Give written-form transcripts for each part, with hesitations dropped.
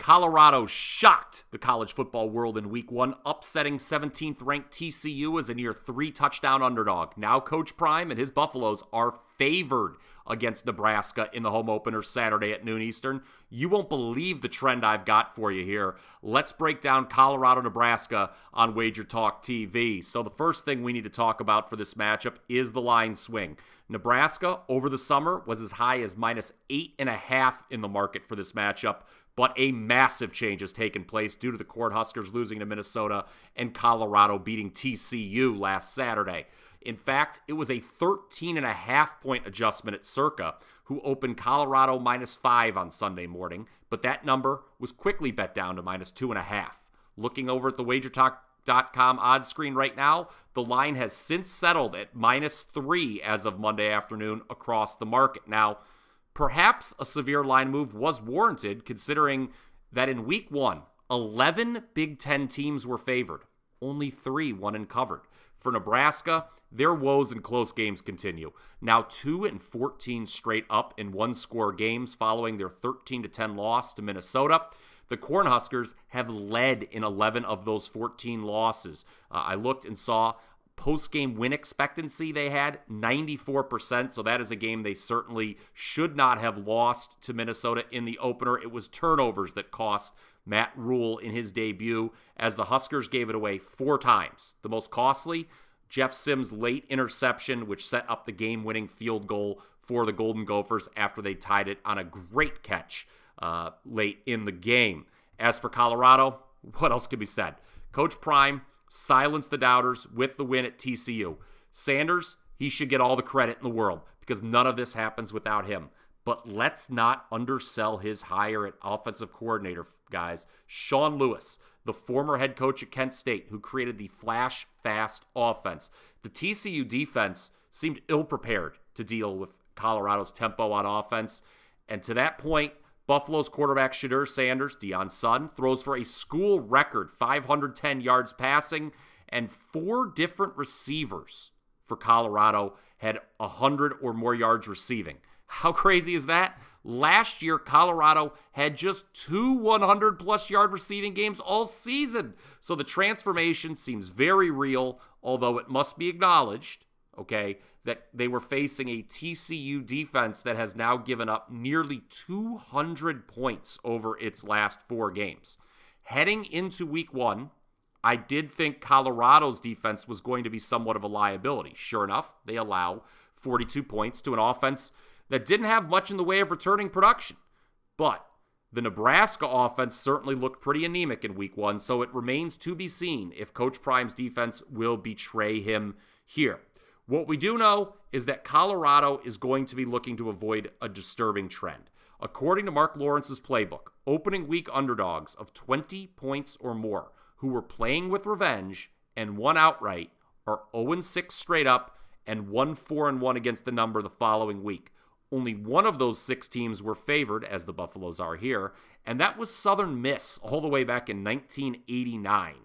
Colorado shocked the college football world in week 1, upsetting 17th-ranked TCU as a near 3-touchdown underdog. Now Coach Prime and his Buffaloes are favored against Nebraska in the home opener Saturday at noon Eastern. You won't believe the trend I've got for you here. Let's break down Colorado-Nebraska on Wager Talk TV. So the first thing we need to talk about for this matchup is the line swing. Nebraska over the summer was as high as -8.5 in the market for this matchup, but a massive change has taken place due to the Cornhuskers losing to Minnesota and Colorado beating TCU last Saturday. In fact, it was a 13.5-point adjustment at Circa, who opened Colorado -5 on Sunday morning, but that number was quickly bet down to -2.5. Looking over at the WagerTalk.com odds screen right now, the line has since settled at -3 as of Monday afternoon across the market. Now, perhaps a severe line move was warranted, considering that in week 1, 11 Big Ten teams were favored. Only 3 won and covered. For Nebraska, their woes in close games continue. Now 2-14 straight up in one-score games following their 13-10 loss to Minnesota. The Cornhuskers have led in 11 of those 14 losses. I looked and saw post-game win expectancy they had, 94%, so that is a game they certainly should not have lost to Minnesota in the opener. It was turnovers that cost Matt Rule in his debut, as the Huskers gave it away 4 times. The most costly, Jeff Sims' late interception, which set up the game-winning field goal for the Golden Gophers after they tied it on a great catch late in the game. As for Colorado, what else can be said? Coach Prime silenced the doubters with the win at TCU. Sanders, he should get all the credit in the world because none of this happens without him. But let's not undersell his hire at offensive coordinator, guys. Sean Lewis, the former head coach at Kent State, who created the flash fast offense. The TCU defense seemed ill-prepared to deal with Colorado's tempo on offense. And to that point, Buffalo's quarterback Shedeur Sanders, Deion's son, throws for a school record 510 yards passing, and 4 different receivers for Colorado had 100 or more yards receiving. How crazy is that? Last year, Colorado had just 2 100-plus yard receiving games all season. So the transformation seems very real, although it must be acknowledged, okay, that they were facing a TCU defense that has now given up nearly 200 points over its last 4 games. Heading into week 1, I did think Colorado's defense was going to be somewhat of a liability. Sure enough, they allow 42 points to an offense that didn't have much in the way of returning production. But the Nebraska offense certainly looked pretty anemic in week 1, so it remains to be seen if Coach Prime's defense will betray him here. What we do know is that Colorado is going to be looking to avoid a disturbing trend. According to Mark Lawrence's playbook, opening week underdogs of 20 points or more who were playing with revenge and won outright are 0-6 straight up and 1-4-1 against the number the following week. Only one of those 6 teams were favored, as the Buffaloes are here, and that was Southern Miss all the way back in 1989.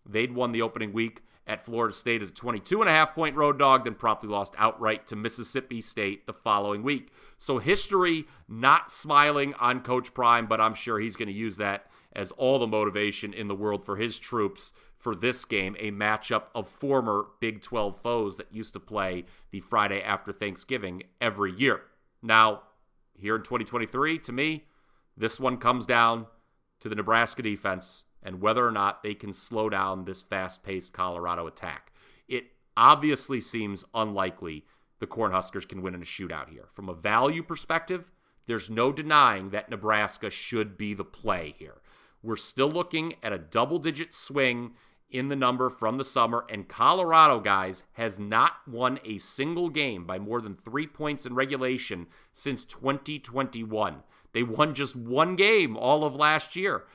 They'd won the opening week at Florida State as a 22.5-point road dog, then promptly lost outright to Mississippi State the following week. So history not smiling on Coach Prime, but I'm sure he's going to use that as all the motivation in the world for his troops for this game, a matchup of former Big 12 foes that used to play the Friday after Thanksgiving every year. Now, here in 2023, to me, this one comes down to the Nebraska defense and whether or not they can slow down this fast-paced Colorado attack. It obviously seems unlikely the Cornhuskers can win in a shootout here. From a value perspective, there's no denying that Nebraska should be the play here. We're still looking at a double-digit swing in the number from the summer, and Colorado, guys, has not won a single game by more than 3 points in regulation since 2021. They won just 1 game all of last year.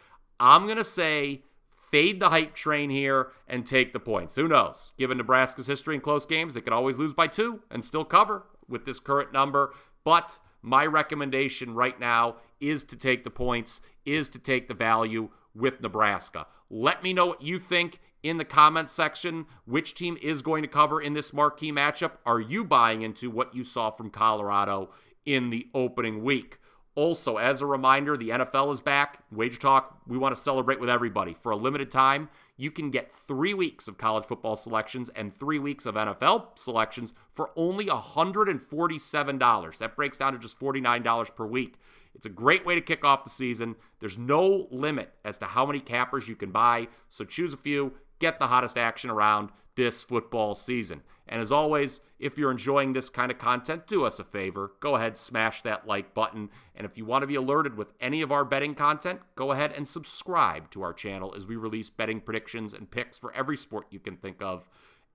I'm going to say fade the hype train here and take the points. Who knows? Given Nebraska's history in close games, they could always lose by 2 and still cover with this current number. But my recommendation right now is to take the points, is to take the value with Nebraska. Let me know what you think in the comments section. Which team is going to cover in this marquee matchup? Are you buying into what you saw from Colorado in the opening week? Also, as a reminder, the NFL is back. Wager Talk, we want to celebrate with everybody. For a limited time, you can get 3 weeks of college football selections and 3 weeks of NFL selections for only $147. That breaks down to just $49 per week. It's a great way to kick off the season. There's no limit as to how many cappers you can buy, so choose a few, get the hottest action around this football season. And as always, if you're enjoying this kind of content, do us a favor. Go ahead, smash that like button. And if you want to be alerted with any of our betting content, go ahead and subscribe to our channel as we release betting predictions and picks for every sport you can think of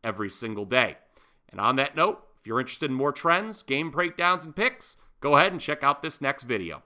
every single day. And on that note, if you're interested in more trends, game breakdowns, and picks, go ahead and check out this next video.